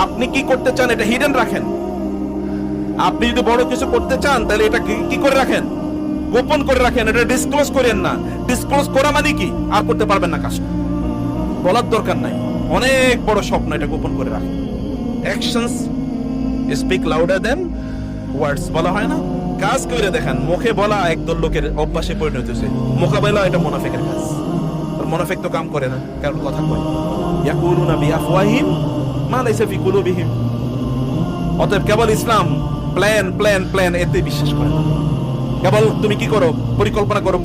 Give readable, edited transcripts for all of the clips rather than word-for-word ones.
আপনি কি করতে চান এটা হিডেন রাখেন। আপনি যদি বড় কিছু করতে চান তাহলে এটা কি করে রাখেন, গোপন করে রাখেন, এটা ডিসক্লোজ করেন না। ডিসক্লোজ করা মানে কি, আর করতে পারবেন না কাজটা, বলার দরকার নাই। অনেক বড় স্বপ্ন, এটা গোপন করে রাখেন। অ্যাকশনস স্পিক লাউডার দেন ওয়ার্ডস বলা হয় না? কাজ করে দেখেন। মুখে বলা একদল লোকের অভ্যাসে পরিণত হয়েছে, মোকাবেলা এটা মুনাফিকের কাজ। আর মুনাফিক তো কাম করে না, কারণ কথা কয়। ইয়াকুলুনা বিআফওয়াহিম মা লাইসা ফি কুলুবিহিম। অতএব কেবল ইসলাম প্ল্যান প্ল্যান প্ল্যান এতে বিশ্বাস করে না। কেবল তুমি কি করো, পরিকল্পনা করো,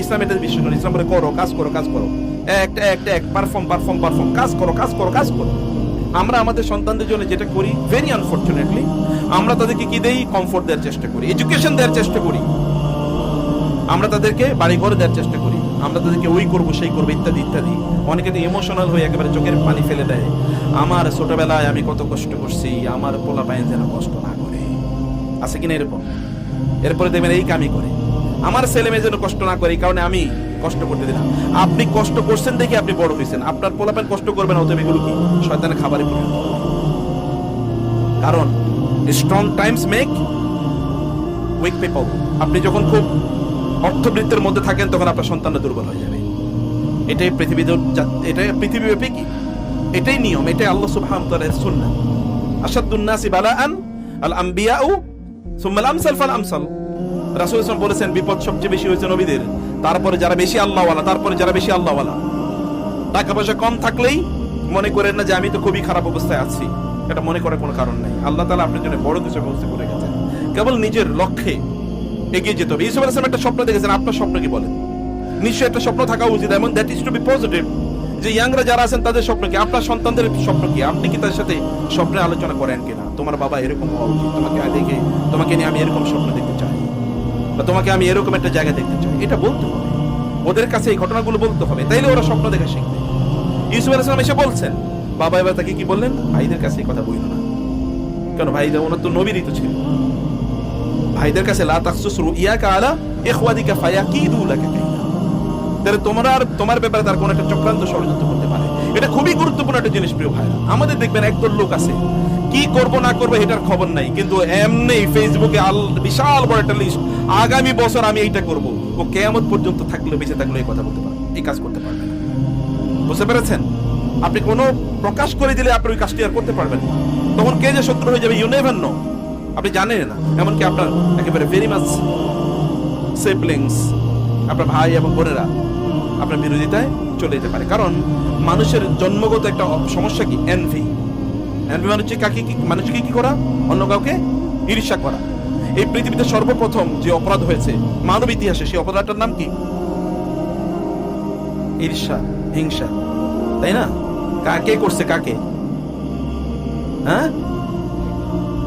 ইসলাম এটা বিশ্বাস করে। ইসলাম বলে করো, কাজ করো, কাজ করো, এক পারফর্ম পারফর্ম পারফর্ম, কাজ করো, কাজ করো, কাজ করো। আমরা আমাদের সন্তানদের জন্য যেটা করি, ভেরি আনফরচুনেটলি, আমরা তাদেরকে কি দেই, কমফোর্ট দেওয়ার চেষ্টা করি, এডুকেশন দেওয়ার চেষ্টা করি, আমরা তাদেরকে বাড়ি ঘর দেওয়ার চেষ্টা করি, আমরা তাদেরকে ওই করবো সেই করবো ইত্যাদি ইত্যাদি। অনেকে তো ইমোশনাল হয়ে একেবারে চোখের পানি ফেলে দেয়। আমার ছোটবেলায় আমি কত কষ্ট করছি, আমার পোলা পায়েন যেন কষ্ট না করে, আছে কিনা এরকম? এরপরে দেখবেন এই কামই করে, আমার ছেলে মেয়ে যেন কষ্ট না করে, এই কারণে আমি কষ্ট করতে দিলাম। আপনি কষ্ট করছেন দেখে আপনি বড় হয়েছেন, আপনার পোলাপান কষ্ট করবে না, অতএব এগুলো কি শয়তানের খাবারে পরিণত হবে। কারণ strong times make weak people. আপনি যখন খুব অর্থবৃত্তের মধ্যে থাকেন তখন আপনার সন্তানরা দুর্বল হয়ে যাবে। এটাই পৃথিবীব্যাপী কি, এটাই নিয়ম, এটাই আল্লাহ সুবহানাহু ওয়া তাআলার সুন্নাহ। আশাদ্দুন নাসি বালাআন আল আমবিয়াউ সুম্মা আল আমসাল ফাল আমসাল। রাসূল সাল্লাল্লাহু আলাইহি ওয়াসাল্লাম বলেছেন, বিপদ সবচেয়ে বেশি হয়েছে নবীদের, তারপরে যারা বেশি আল্লাহওয়ালা, তারপরে যারা বেশি আল্লাহওয়ালা। টাকা পয়সা কম থাকলেই মনে করেন না যে আমি তো খুবই খারাপ অবস্থায় আছি, এটা মনে করার কোনো কারণ নাই। আল্লাহ তাআলা আপনার জন্য বড় কিছু ব্যবস্থা করে গেছেন, কেবল নিজের লক্ষ্যে এগিয়ে যেতে হবে। ইউসুফ আলাইহিস সালাম একটা স্বপ্ন দেখেছেন, আপনার স্বপ্ন কি বলেন? নিশ্চয়ই একটা স্বপ্ন থাকা উচিত, এবং that is to be positive. যে ইয়াংরা যারা আছেন তাদের স্বপ্ন কি, আপনার সন্তানদের স্বপ্ন কি, আপনি কি তাদের সাথে স্বপ্নে আলোচনা করেন কিনা? তোমার বাবা এরকম হওয়া উচিত, তোমাকে নিয়ে আমি এরকম স্বপ্ন দেখতে চাই, বা তোমাকে আমি এরকম একটা জায়গা দেখতে চাই, এটা বলতে হবে ওদের কাছে, এই ঘটনাগুলো বলতে হবে, তাইলে ওরা স্বপ্ন দেখা শিখবে। ইউসুফ আলাইহিস সালাম এসে বলছেন, বাবা এবার তাকে কি বললেন, ভাইদের কাছে এই কথা বলল না। কেন? ভাইদের, ওনার তো নবীরই তো ছিল। ভাইদের কাছে লা তাকসুস রুইয়াকা আলা ইখওয়াতিকা ফায়াকিদু লাকা কাইদা। তাহলে তোমার ব্যাপারে তার কোন একটা চক্রান্ত ষড়যন্ত্র করতে পারে। এটা খুবই গুরুত্বপূর্ণ একটা জিনিস প্রিয় ভাইরা। আমাদের দেখবেন একদল লোক আছে, কি করব না করবো এটার খবর নাই, কিন্তু এমনি ফেসবুকে বিশাল বড় একটা লিস্ট, আগামী বছর আমি এইটা করব। ও কিয়ামত পর্যন্ত থাকলে, বেঁচে থাকলে এই কথা বলতে পারবে, এই কাজ করতে পারবে না। বুঝতে পেরেছেন? আপনি কোনো প্রকাশ করে দিলে আপনি ওই কাজটি আর করতে পারবেন না। তখন কে যে শত্রু হয়ে যাবে, ইউ নেভার নো, আপনি জানেন না। এমনকি আপনার একেবারে ভেরি মাচ সিবলিংস, আপনার ভাই এবং বোনেরা আপনার বিরোধিতায় চলে যেতে পারে। কারণ মানুষের জন্মগত একটা সমস্যা কি, এনভি। এনভি মানে হচ্ছে মানুষকে কি করা, অন্য কাউকে ঈর্ষা করা। এই পৃথিবীতে সর্বপ্রথম যে অপরাধ হয়েছে মানব ইতিহাসে, সেই অপরাধটার নাম কি? ঈর্ষা, হিংসা, তাই না? কাকে করছে, কাকে? হ্যাঁ,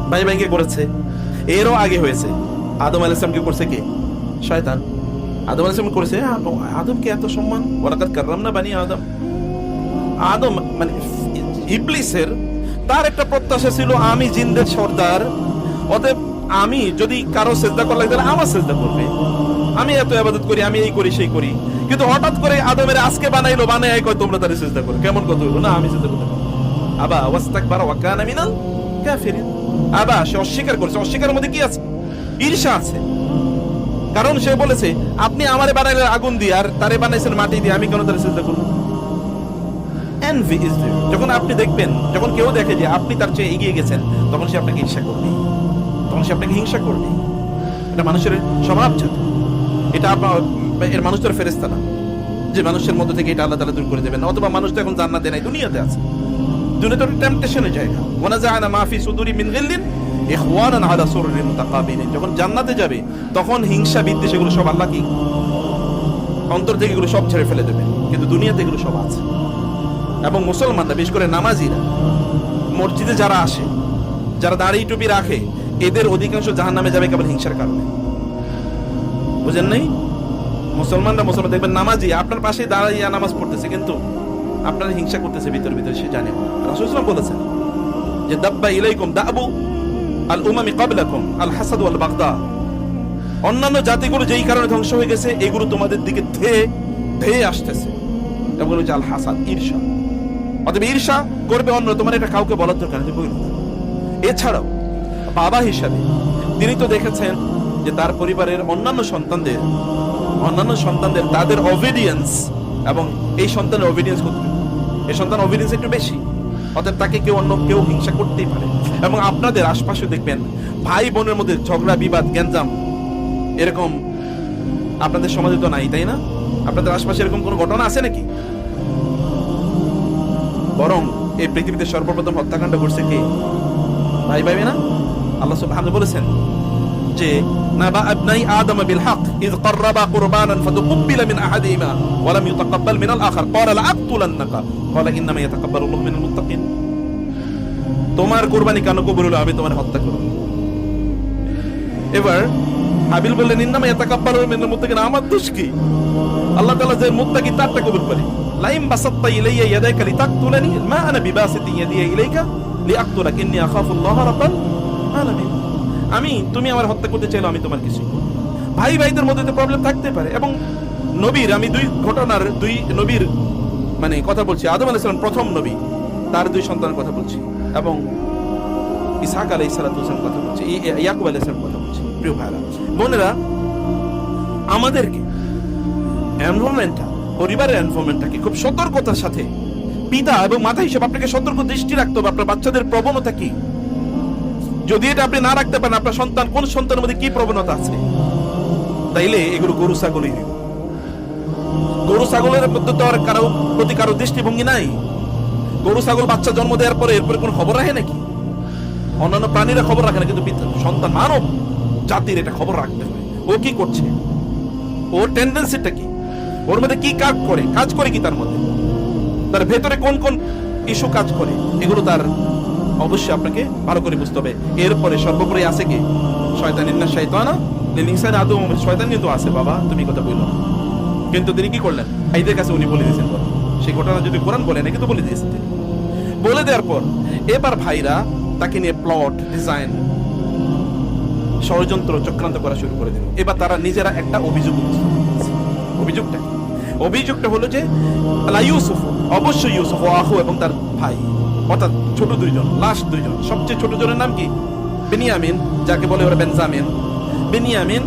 ভাই ভাইকে করেছে। এরও আগে হয়েছে, আদম আলাইহিস সালামকে করছে কে? শয়তান। আদম আলাইহিস সালাম করেছে, আদমকে এত সম্মান, ওয়ালাকাদ কাররামনা বানি আদম। আদম মানে ইবলিসের, তার একটা প্রত্যাশা ছিল আমি জিনদের সর্দার, অতএব আমি যদি কারো সেজদা করা লাগে তাহলে আমার সেজদা করবে, আমি এত ইবাদত করি, আমি এই করি সেই করি। কিন্তু হঠাৎ করে আদমের আজকে বানাই কয় তোমরা তারে সেজদা করো। কেমন কথা হলো না, আমি সেজদা করতে পারবো। আবা ওয়াস্তাকবারা ওয়া কানা মিনাল কাফিরিন। আবা, সে অস্বীকার করেছে। অস্বীকারের মধ্যে কি আছে? ঈর্ষা আছে। কারণ সে বলেছে আপনি আমারে বানাইলেন আগুন দিয়ে, আর তারে বানাইছেন মাটি দিয়ে, আমি কেন তারে সিজদা করব? NV is there. যখন আপনি দেখবেন, যখন কেউ দেখে যে আপনি তার চেয়ে এগিয়ে গেছেন, তখন সে আপনাকে ঈর্ষা করবে, তখন সে আপনাকে হিংসা করবে। এটা মানুষের স্বভাবজাত। এটা আপনার এর মানুষ তো ফেরেশতা না যে মানুষের মধ্যে থেকে এটা আল্লাহ তাআলা দূর করে দেবেন। অথবা মানুষ তো এখন জান্নাতে নাই, দুনিয়াতে আছে। দুনিয়াতে টেম্পটেশনের জায়গা। ওয়ানাজাআনা মা ফি সুদুরি মিন গিল্লিন ইখওয়ানান আলা সুররিন মুতাকাবিলিন। যখন জান্নাতে যাবে তখন হিংসা বিদ্বেষ এগুলো সব আল্লাহ কি অন্তর থেকে এগুলো সব ছেড়ে ফেলে দেবে। কিন্তু দুনিয়াতে এগুলো সব আছে। এবং মুসলমানরা, বিশেষ করে নামাজিরা, মসজিদে যারা আসে, যারা দাড়ি টুপি রাখে, এদের অধিকাংশ জাহান্নামে যাবে কেবল হিংসার কারণে। বুঝেন নাই? মুসলমান দেখবেন নামাজি আপনার পাশে দাঁড়িয়ে নামাজ পড়তেছে, কিন্তু আপনার হিংসা করতেছে ভিতরে, সে জানে। রাসূল সাল্লাল্লাহু আলাইহি ওয়াসাল্লাম বলেছেন যে দাব্বা ইলাইকুম দাবু আল উমামি ক্বাবলাকুম আল হাসাদ ওয়াল বাগদা। অন্যান্য জাতিগুলো যেই কারণে ধ্বংস হয়ে গেছে, এগুলো তোমাদের দিকে ধেয়ে আসতেছে। এগুলো হচ্ছে আল হাসাদ, ঈর্ষা। অতএব ঈর্ষা করবে অন্য, তোমার এটা কাউকে বলার দরকার নেই, বইল না। এছাড়াও বাবা হিসাবে তিনি তো দেখেছেন যে তার পরিবারের অন্যান্য সন্তানদের তাদের অবিডিয়েন্স এবং এই সন্তানের অবিডিয়েন্স কতটুকু, এই সন্তান অবিডিয়েন্স একটু বেশি, অতএব তাকে অন্য কেউ হিংসা করতেই পারে। এবং আপনাদের আশপাশে দেখবেন ভাই বোনের মধ্যে ঝগড়া বিবাদ গ্যাঞ্জাম এরকম আপনাদের সমাজে তো নাই, তাই না? আপনাদের আশপাশে এরকম কোনো ঘটনা আছে নাকি? বরং এই পৃথিবীতে সর্বপ্রথম হত্যাকাণ্ড করছে কে? ভাই ভাই না? আল্লাহ সুবহানাহু বলেছেন যে নাবা আবনাই আদম বিল হক ইয ক্বাররাবা কুরবানান ফাতুকবিলা মিন আহাদিহিমা ওয়া লাম ইউতাকাব্বাল মিনাল আখার ক্বালা লাআকতুলান্নাকা ক্বালা ইন্নামা ইয়াতাকাব্বালুল্লাহু মিনাল মুত্তাকিন। তোমার কুরবানি কেন কবুল হলো? আমি তোমার হত্যা করব। এবার হাবিল বললেন ইন্নামা ইয়াতাকাব্বালুল্লাহু মিনাল মুত্তাকিন, আমার দোষ কি? আল্লাহ তাআলা যে মুত্তাকি তারটা কবুল করে। লাইম বাসাত্তা ইলাইয়া ইয়াদাকা লিতাকতুলানি মা আনা বিবাসিতি ইয়াদিয়া ইলাইকা লিআকতুলাক ইন্নী আখাফুল্লাহ রাব্বাল আলামিন। তুমি আমার হত্যা করতে চাইলে আমি তোমার কিছু। ভাই ভাইদের মধ্যে তো প্রবলেম থাকতে পারে। এবং নবীর আমি দুই নবীর মানে কথা বলছি, আদম আলাইহিস সালাম প্রথম নবী, তার দুই সন্তানের কথা বলছি, এবং ইসহাক আলাইহিস সালাতু ওয়াস সালাম কথা বলছি, ইয়াকুব আলাইহিস সালাম কথা বলছি। প্রিয় ভাইরা বোনেরা, আমাদেরকে পরিবারের এনভায়রনমেন্টটাকে খুব সতর্কতার সাথে পিতা এবং মাতা হিসেবে আপনাকে সতর্ক দৃষ্টি রাখতে হবে। আপনার বাচ্চাদের প্রবণতা কি, যদি এটা আপনি না রাখতে পারেন আপনার সন্তান কোন সন্তানের মধ্যে কি প্রবণতা আছে, তাইলে এগুলো গরু ছাগলের মধ্যে তো আর কারো দৃষ্টিভঙ্গি নাই। গরু ছাগল বাচ্চা জন্ম দেওয়ার পরে এরপরে কোন খবর রাখে নাকি? অন্যান্য প্রাণীরা খবর রাখে না, কিন্তু সন্তান মানব জাতির এটা খবর রাখতে হয়। ও কি করছে, ওর টেন্ডেন্সিটা কি, ওর মধ্যে কি কাজ করে কি, তার মধ্যে তার ভেতরে কোন কোন ইস্যু কাজ করে, এগুলো তার অবশ্যই আপনাকে ভালো করে বুঝতে হবে। এরপরে সর্বোপরি আছে কি শয়তান, ইন্না শাইতানা লিল ইনসানি আদুউম, শয়তান কিন্তু আছে বাবা, তুমি কথা বললো না। কিন্তু তিনি কি করলেন? ভাইদের কাছে উনি বলে দিয়েছেন। সেই ঘটনা যদি কোরআন বলে না, কিন্তু বলে দিয়েছেন তিনি। বলে দেওয়ার পর এবার ভাইরা তাকে নিয়ে প্লট ডিজাইন ষড়যন্ত্র চক্রান্ত করা শুরু করে দিল। এবার তারা নিজেরা একটা অভিযোগটা হলো যে ইউসুফ, অবশ্যই ইউসুফ ও আহু এবং তার ভাই, অর্থাৎ ছোট দুইজন, লাস্ট দুইজন, সবচেয়ে ছোট জনের নাম কি? বেনিয়ামিন, যাকে বলে ওরা বেনিয়ামিন,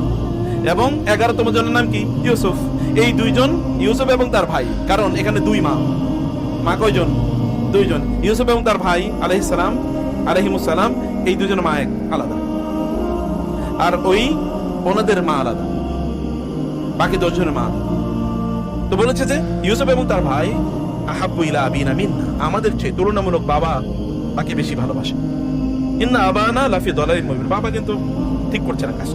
এবং 11তম জনের নাম কি? ইউসুফ। এই দুইজন ইউসুফ এবং তার ভাই, কারণ এখানে দুই মা কয়জন? দুইজন। ইউসুফ এবং তার ভাই আলাইহিমুসসালাম, এই দুজনের মা এক আলাদা, আর ওই ওনাদের মা আলাদা, বাকি 10 জনের মা আলাদা। তো বলেছে যে ইউসুফ এবং তার ভাই আহাব্বু ইলা আবিনা মিন্না, আমাদের চেয়ে তুলনামূলক বাবা তাকে বেশি ভালোবাসে। ইন্না আবানা লাফি দালালিন মুবিন, বাবা কিন্তু ঠিক করছে না কাজ,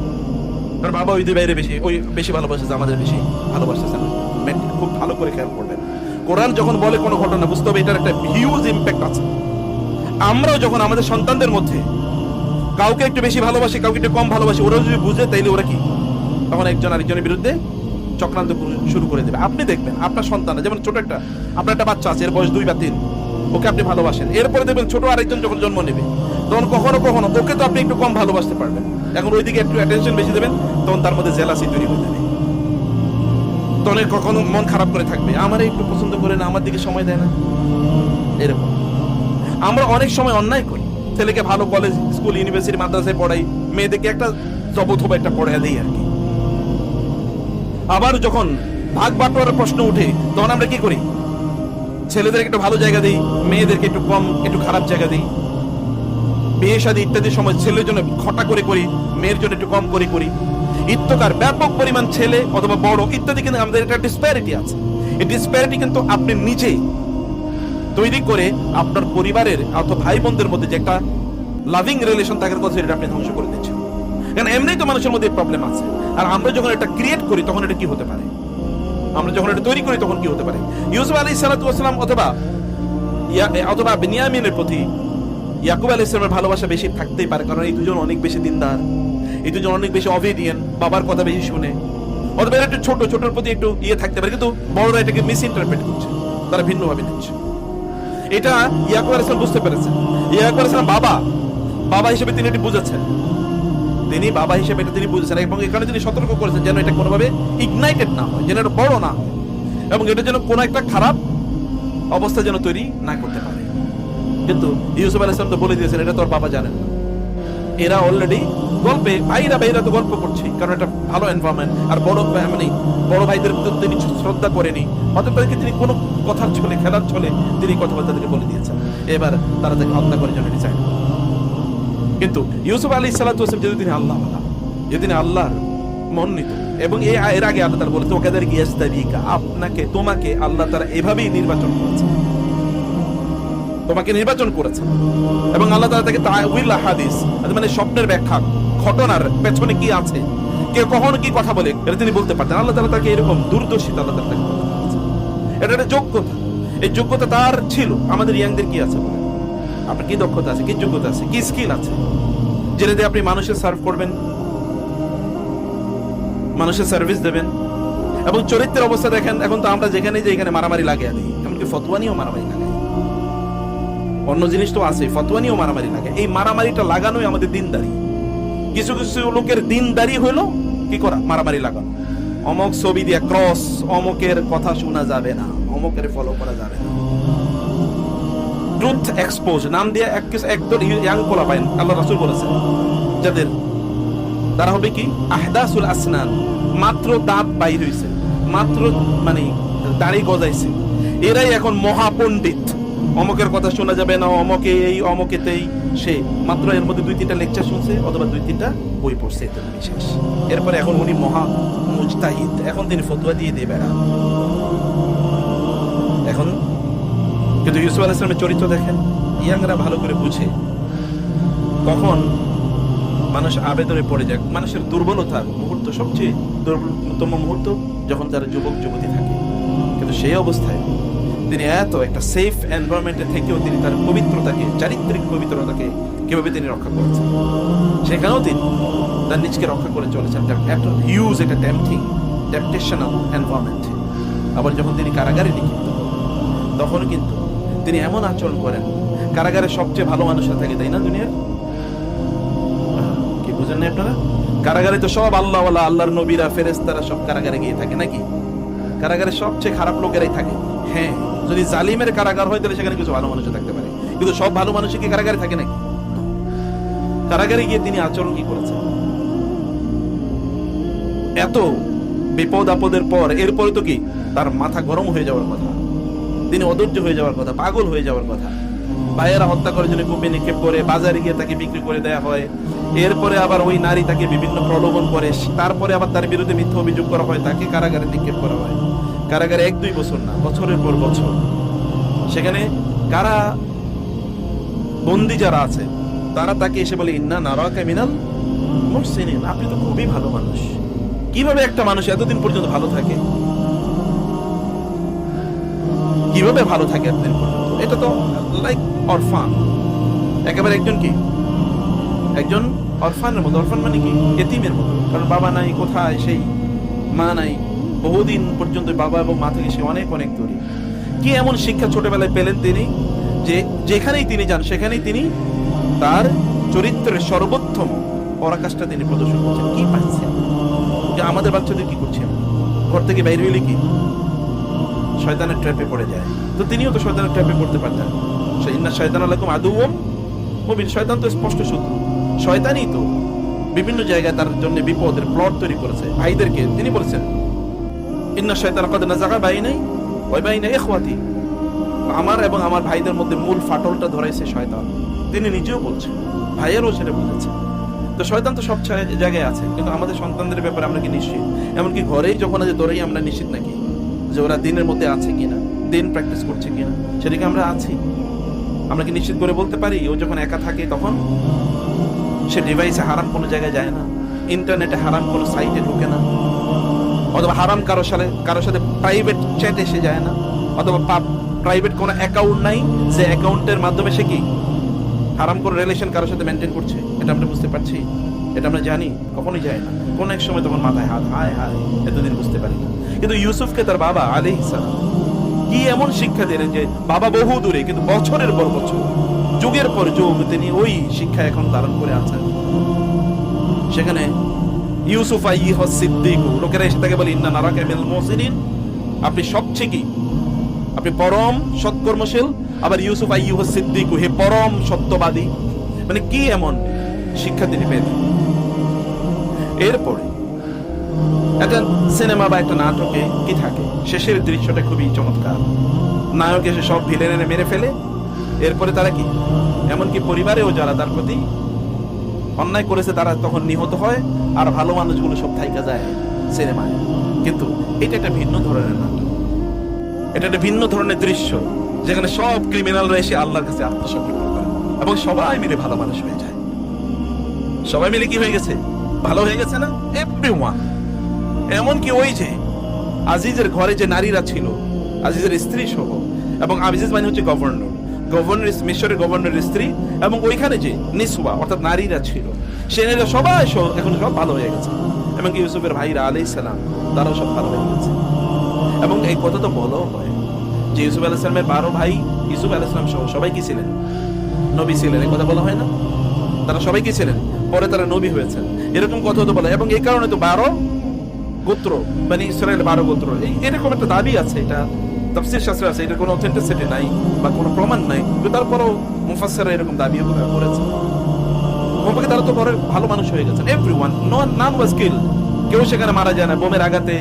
কারণ বাবা ওই দুই বাইরে বেশি ভালোবাসে, আমাদের বেশি ভালোবাসতেছে না। খুব ভালো করে খেয়াল করবেন, কোরআন যখন বলে কোনো ঘটনা, বুঝতে হবে এটার একটা হিউজ ইম্প্যাক্ট আছে। আমরাও যখন আমাদের সন্তানদের মধ্যে কাউকে একটু বেশি ভালোবাসি, কাউকে একটু কম ভালোবাসি, ওরা যদি বুঝে তাইলে ওরা কি তখন একজন আরেকজনের বিরুদ্ধে চক্রান্ত শুরু করে দেবে। আপনি দেখবেন আপনার সন্তান, যেমন ছোট আপনার একটা বাচ্চা আছে, এর বয়স 2 বা 3, ওকে আপনি ভালোবাসেন, এরপরে দেখবেন ছোট আরেকজন যখন জন্ম নেবে, তখন কখনো ওকে তো আপনি একটু কম ভালোবাসতে পারবেন। এখন ওইদিকে একটু অ্যাটেনশন বেশি দেবেন, তখন তার মধ্যে জেলাসি তৈরি হয়ে যাবে, তখন কখনো মন খারাপ করে থাকবে, আমার একটু পছন্দ করে না, আমার দিকে সময় দেয় না। এরকম আমরা অনেক সময় অন্যায় করি, ছেলেকে ভালো কলেজ, স্কুল, ইউনিভার্সিটি, মাদ্রাসায় পড়াই, মেয়েদেরকে একটা জবথবা একটা পড়ায় দেই আর কি। আবার যখন ভাগ বাটোয়ারার প্রশ্ন উঠে, তখন আমরা কি করি? ছেলেদেরকে একটু ভালো জায়গা দিই, মেয়েদেরকে একটু কম, একটু খারাপ জায়গা দিই। বিয়ে শাদী ইত্যাদির সময় ছেলের জন্য খটা করে করি, মেয়ের জন্য একটু কম করে করি। ইত্তকার ব্যাপক পরিমাণ ছেলে অথবা বড় ইত্যাদি, কিন্তু আমাদের একটা ডিসপ্যারিটি আছে। এই ডিসপ্যারিটি কিন্তু আপনি নিজেই তৈরি করে আপনার পরিবারের অথবা ভাই বোনদের মধ্যে যে একটা লাভিং রিলেশন থাকার কথা, সেটা আপনি ধ্বংস করে দিচ্ছেন। কারণ এমনিই তো মানুষের মধ্যে প্রবলেম আছে, আর আমরা যখন এটা ক্রিয়েট করি তখন এটা কি হতে পারে, আমরা যখন এটা তৈরি করি তখন কি হতে পারে? ইউসুফ আলাইহিস সালাতু ওয়াস সালাম অথবা বেনিয়ামিনের প্রতি ইয়াকুব আলাইহিস সালামের ভালোবাসা বেশি থাকতেই পারে, কারণ এই দুজন অনেক বেশি দিনদার, এই দুজন অনেক বেশি অবিডিয়েন্ট, বাবার কথা বেশি শুনে। অথবা একটু ছোটর প্রতি একটু থাকতে পারে, কিন্তু বড়রা এটাকে মিস ইন্টারপ্রেট করছে, তারা ভিন্নভাবে নিচ্ছে। এটা ইয়াকুব আলাইহিস সালাম বুঝতে পেরেছেন। ইয়াকুব আলাইহিস সালাম বাবা হিসেবে তিনি এটি বুঝেছেন, এবং এখানে তিনি সতর্ক করেছেন যেন এটা কোনোভাবে ইগনাইটেড না হয়, যেন এটা বড় না হয়, এবং এটা যেন কোনো একটা খারাপ অবস্থা যেন তৈরি না করতে পারে। কিন্তু ইউসুফ আলাইহিস সালাম তো বলে দিয়েছেন এটা তোর বাবা জানেন না। এরা অলরেডি গল্পে ভাইরা তো গল্প করছে, কারণ এটা ভালো এনভায়রনমেন্ট। আর বড় ভাইদের প্রতি তিনি শ্রদ্ধা করেনি, অতএব তাদেরকে তিনি কোনো কথার ছলে, খেলার ছলে তিনি কথাবার্তা তাদেরকে বলে দিয়েছেন। এবার তারা তাকে হত্যা করে জন্য চায়। কিন্তু ইউসুফ আলাইহিস সালাতু ওয়াস সালাম যদি তিনি আল্লাহর মনোনীত, এবং এর আগে আল্লাহ তাআলা বলেছেন ওয়াকাদালিকা ইয়াস্তাবিকা, তোমাকে আল্লাহ তাআলা এভাবেই নির্বাচন করেছেন, তোমাকে নির্বাচন করেছেন। এবং আল্লাহ তাআলা তাকে তা'উইল হাদিস, মানে স্বপ্নের ব্যাখ্যা, ঘটনার পেছনে কি আছে, কে কখন কি কথা বলে, এটা তিনি বলতে পারতেন। আল্লাহ তাআলা তাকে এরকম দূরদর্শিতা আল্লাহ তাআলা তাকে দিয়েছেন। এটা একটা যোগ্যতা, এই যোগ্যতা তার ছিল। আমাদের ইয়াংদের কি আছে বলেন? আপনার কি দক্ষতা আছে, কি যোগ্যতা আছে, কি স্কিল আছে, যেটা দিয়ে আপনি মানুষের সার্ভ করবেন, মানুষের সার্ভিস দেবেন। এবং চরিত্রের অবস্থা দেখেন, এখন তো আমরা যেখানে যে এখানে মারামারি লাগিয়ে দিই, এমনকি ফতোয়া নিয়েও মারামারি লাগে। অন্য জিনিস তো আছে, ফতোয়া নিয়েও মারামারি লাগে। এই মারামারিটা লাগানোই আমাদের দিনদারি। কিছু কিছু লোকের দিনদারি হলো কি করা, মারামারি লাগানো। অমক ছবি দিয়ে ক্রস, অমকের কথা শোনা যাবে না, অমকের ফলো করা যাবে না। ট্রুথ এক্সপোজ নাম দিয়ে একদল ইয়াং পোলা পাইন, আল্লাহ রাসূল বলেছেন, যাদের তারা হবে কি আহদাসুল আসনান, মাত্র দাঁত বাইর হইছে, মাত্র দাড়ি গজাইছে, এরাই এখন মহাপণ্ডিত। অমকের কথা শোনা যাবে না, অমকে এই অমকে তেই, সে মাত্র এর মধ্যে 2-3টা লেকচার শুনছে অথবা 2-3টা বই পড়ছে, এতে শেষ। এরপরে এখন উনি মহা মুজতাহিদ, এখন তিনি ফতোয়া দিয়ে দিয়ে বেড়ান। এখন কিন্তু ইউসুফ আলাইহিস সালামের চরিত্র দেখেন, ইয়াংরা ভালো করে বুঝে কখন মানুষ আবেদনে পড়ে যায়। মানুষের দুর্বলতার মুহূর্ত, সবচেয়ে দুর্বলতম মুহূর্ত যখন তারা যুবক যুবতী থাকে। কিন্তু সেই অবস্থায় তিনি এত একটা সেফ এনভায়রনমেন্টে থেকেও তিনি তার পবিত্রতাকে, চারিত্রিক পবিত্রতাকে কিভাবে তিনি রক্ষা করেছেন, সেখানেও তিনি তার নিজকে রক্ষা করে চলেছেন। একটা হিউজ, একটা টেম্পটেশনাল এনভায়রনমেন্টে। আবার যখন তিনি কারাগারে নিক্ষিপ্ত, তখন কিন্তু তিনি এমন আচরণ করেন, কারাগারে সবচেয়ে ভালো মানুষরা থাকে, তাই না দুনিয়ার? কি বুঝেন না আপনারা? কারাগারে তো সব আল্লাহওয়ালা, আল্লাহর নবীরা, ফেরেশতারা সব কারাগারে গিয়ে থাকে নাকি? কারাগারে সবচেয়ে খারাপ লোকেরাই থাকে। হ্যাঁ, যদি জালিমের কারাগার হয় তাহলে সেখানে কিছু ভালো মানুষ থাকতে পারে, কিন্তু সব ভালো মানুষ কি কারাগারে থাকে নাকি? কারাগারে গিয়ে তিনি আচরণ কি করেছেন, এত বিপদ আপদের পর, এরপরে তো কি তার মাথা গরম হয়ে যাওয়ার কথা, তিনি অধৈর্য হয়ে যাওয়ার কথা, পাগল হয়ে যাওয়ার কথা। ভাইয়েরা হত্যা করার জন্য কূপে নিক্ষেপ করে, বাজারে গিয়ে তাকে বিক্রি করে দেওয়া হয়। এরপরে আবার ওই নারী তাকে বিভিন্ন প্রলোভন করে, তারপরে আবার তার বিরুদ্ধে মিথ্যা অভিযোগ করা হয়, তাকে কারাগারে নিক্ষেপ করা হয়। কারাগারে 1-2 বছর না, বছরের পর বছর। সেখানে কারা বন্দী যারা আছে, তারা তাকে এসে বলে ইন্না নারাকা মিনাল মুহসিনিন, আপনি তো খুবই ভালো মানুষ। কিভাবে একটা মানুষ এতদিন পর্যন্ত ভালো থাকে, কিভাবে ভালো থাকে এতদিন পর্যন্ত? এটা তো লাইক অরফান, একেবারে একজন অরফানের মতো। অরফান মানে কি? এতিমের মতো, কারণ বাবা নাই, কোথায় সেই মা নাই, বহুদিন পর্যন্ত বাবা এবং মা থেকে সে অনেক দূরে। কি এমন শিক্ষা ছোটবেলায় পেলেন তিনি, যে যেখানেই তিনি যান সেখানেই তিনি তার চরিত্রের সর্বোত্তম পরাকাষ্ঠা তিনি প্রদর্শন করছেন। কি পাচ্ছেন যে আমাদের বাচ্চাদের কি করছেন, ঘর থেকে বাইরে হইলে কি শয়তানের ট্র্যাপে পড়ে যায়। তো তিনিও তো শয়তানের ট্র্যাপে পড়তে পারতেন। ইন্না শায়তানা লাকুম আদুউম মুবিন, শয়তান তো স্পষ্ট শত্রু। শয়তানই তো বিভিন্ন জায়গায় তার জন্য বিপদের প্লট তৈরি করেছে। ভাইদেরকে তিনি বলেছেন ইন্না শায়তানা ক্বাদ নাযাগা বাইনাই ওয়া বাইনা ইখওয়াতি, আমার এবং আমার ভাইদের মধ্যে মূল ফাটলটা ধরাইছে শয়তান। তিনি নিজেও বলছেন, ভাইয়েরও সেটা বুঝেছে। তো শয়তান তো সব জায়গায় আছে, কিন্তু আমাদের সন্তানদের ব্যাপারে আমরা কি নিশ্চিত? এমনকি ঘরেই যখন আছে তোরাই আমরা নিশ্চিত নাকি যে ওরা দিনের মধ্যে আছে কিনা, দিন প্র্যাকটিস করছে কিনা, সেদিকে আমরা আছি? আমরা কি নিশ্চিত করে বলতে পারি? ও যখন একা থাকে তখন সে ডিভাইসে হারাম কোনো জায়গায় যায় না, ইন্টারনেটে হারাম কোনো সাইটে ঢুকে না, অথবা হারাম কারোর সাথে প্রাইভেট চ্যাটে সে যায় না, অথবা প্রাইভেট কোনো অ্যাকাউন্ট নাই যে অ্যাকাউন্টের মাধ্যমে সে কি হারাম কোনো রিলেশন কারোর সাথে মেনটেন করছে। এটা আমরা বুঝতে পারছি? এটা আমরা জানি? কখনোই যায় না। কোন এক সময় তখন মাথায় হাত, হায় এতদিন বুঝতে পারি না। কিন্তু ইউসুফকে তার বাবা আলাইহিস সালাম কি এমন শিক্ষা দিলেন যে বাবা বহু দূরে, কিন্তু বছরের পর বছর, যুগের পর যুগ তিনি ওই শিক্ষা এখন ধারণ করে আছেন। সেখানে ইউসুফ আইয়ুহাস সিদ্দিক, লোকেরা এসে তাকে বলে ইন্না নারাকা মিনাল মুহসিনিন, আপনি সবচেয়ে কি আপনি পরম সৎকর্মশীল, আবার ইউসুফ আইয়ুহ সিদ্দিক, হে পরম সত্যবাদী। মানে কি এমন শিক্ষা তিনি পেয়েছেন। এরপরে একটা সিনেমা বা একটা নাটকে কি থাকে, শেষের দৃশ্যটা খুবই চমৎকার। নায়ক এসে সব ভিলেনের মেরে ফেলে, এরপরে তারা কি, এমনকি পরিবারেও যারা তার প্রতি অন্যায় করেছে তারা তখন নিহত হয়, আর ভালো মানুষগুলো সব থাইকা যায় সিনেমায়। কিন্তু এটা একটা ভিন্ন ধরনের নাটক, এটা একটা ভিন্ন ধরনের দৃশ্য, যেখানে সব ক্রিমিনালরা এসে আল্লাহর কাছে আত্মসমর্পণ করে এবং সবাই মিলে ভালো মানুষ হয়ে যায়। সবাই মিলে কি হয়ে গেছে, ভালো হয়ে গেছে না এভরিওয়ান। এমনকি ওই যে আজিজের ঘরে যে নারীরা ছিল, আজিজের স্ত্রী সহ, এবং আজিজ মানে হচ্ছে গভর্নর, মিশরের গভর্নরের স্ত্রী, এবং ওইখানে যে নিসওয়া অর্থাৎ নারীরা ছিল, সেনারা সবাই এখন সব ভালো হয়ে গেছে। এমনকি ইউসুফের ভাইরা আলাইহিস সালাম তারাও সব ভালো হয়ে গেছে। এবং এই কথা তো বলো হয় যে ইউসুফ আলাইহিস সালামের 12 ভাই, ইউসুফ আলাইহিস সালাম সহ সবাই কি ছিলেন, নবী ছিলেন। এই কথা বলা হয় না, তারা সবাই কি ছিলেন, পরে তারা নবী হয়েছেন, এরকম কথা তো বলে। এবং এই কারণে তো 12 গোত্র, মানে ইসরায়েল 12 গোত্র, এরকম একটা দাবি আছে। এটা তাফসীর শাস্ত্রে আছে, এটা কোনো অথেন্টিসিটি নাই বা কোনো প্রমাণ নাই, কিন্তু তারপরেও মুফাসসিররা এরকম দাবি করেছে। কমপক্ষে তারা তো পরে ভালো মানুষ হয়ে গেছেন। এভরিওয়ান, নান ওয়াজ কিল্ড, কেউ সেখানে মারা যায় না বোমের আঘাতে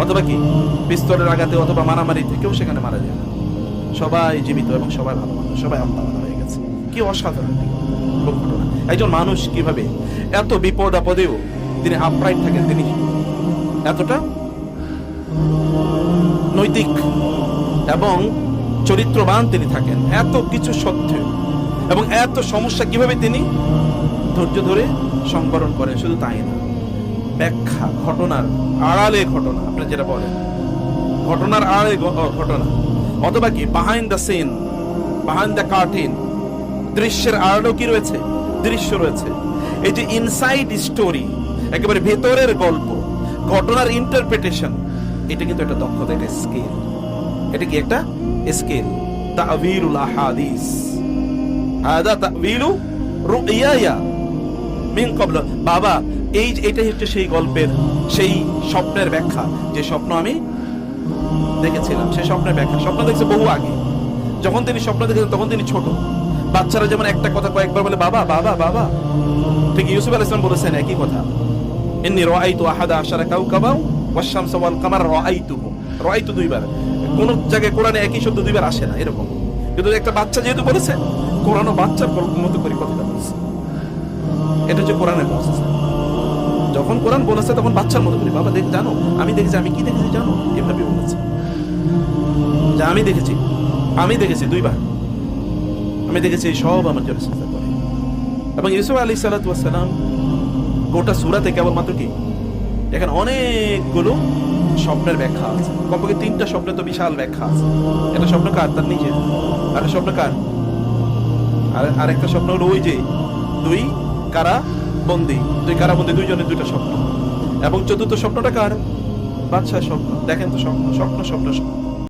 অথবা কি পিস্তলের আঘাতে অথবা মারামারিতে, কেউ সেখানে মারা যায় না। সবাই জীবিত এবং সবাই ভালো মানুষ, সবাই আল্লাহ হয়ে গেছে। কি অসাধারণ ঘটনা! একজন মানুষ কিভাবে এত বিপদ আপদেও তিনি আপরাইট থাকেন, তিনি এতটা নৈতিক এবং চরিত্রবান তিনি থাকেন, এত কিছু সত্ত্বেও, এবং এত সমস্যা কিভাবে তিনি ধৈর্য ধরে সংবরণ করেন। শুধু তাই না, ব্যাখ্যা, ঘটনার আড়ালে ঘটনা, আপনি যেটা বলেন ঘটনার আড়ালে ঘটনা, অথবা কি behind the scene, behind the curtain, দৃশ্যের আড়ালেও কি রয়েছে, দৃশ্য রয়েছে। এই যে ইনসাইড স্টোরি, একেবারে ভেতরের গল্প, ঘটনার ইন্টারপ্রিটেশন, এটা কিন্তু একটা দক্ষতা, একটা স্কিল। এটা কি একটা স্কিল। তা'ওয়িলুল আহাদিস, হাদা তা'ওয়িলু রুইয়া মিন ক্বাবল। বাবা, এটাই হচ্ছে সেই গল্পের, সেই স্বপ্নের ব্যাখ্যা, যে স্বপ্ন আমি দেখেছিলাম, সেই স্বপ্নের ব্যাখ্যা। স্বপ্ন দেখছে বহু আগে, যখন তিনি স্বপ্ন দেখেছেন তখন তিনি ছোট। বাচ্চারা যেমন একটা কথা কয়েকবার বলে বাবা বাবা বাবা, ঠিক ইউসুফ আলাইহিস সালাম বলেছেন একই কথা, ইন্নী রাআইতু আহাদা আশারা কাওকাবা ওয়াশ শামসা ওয়াল কামারা রাআইতুহুম। রাআইতু দুইবার, কোন জায়গায় কোরআনে একই শব্দ দুইবার আসে না এরকম, কিন্তু একটা বাচ্চা যেহেতু বলেছে, কোরআনও বাচ্চার মতো করে কথাটা বলছে। এটা হচ্ছে কোরআনের মুজিজা। যখন কোরআন বলেছে তখন বাচ্চার মতো করে, বাবা দেখ, জানো আমি দেখেছি, আমি কি দেখেছি জানো, এভাবে বলেছে, যা আমি দেখেছি দুইবার, আমি দেখেছি সব আমার জন্য সিজদা করে। এবং ইউসুফ আলাইহিস সালাতু ওয়াস সালাম গোটা সূরাতে কেবলমাত্র কি, এখানে অনেকগুলো স্বপ্নের ব্যাখ্যা আছে, কমপক্ষে 3টা স্বপ্নের তো বিশাল ব্যাখ্যা আছে। একটা স্বপ্ন কার, তার নিজের, আর একটা স্বপ্ন কার, আর একটা স্বপ্ন হলো ওই যে দুই কারাবন্দী, দুইজনের 2টা স্বপ্ন। এবং চতুর্থ স্বপ্নটা কার, বাদশার স্বপ্ন। দেখেন তো স্বপ্ন স্বপ্ন স্বপ্ন স্বপ্ন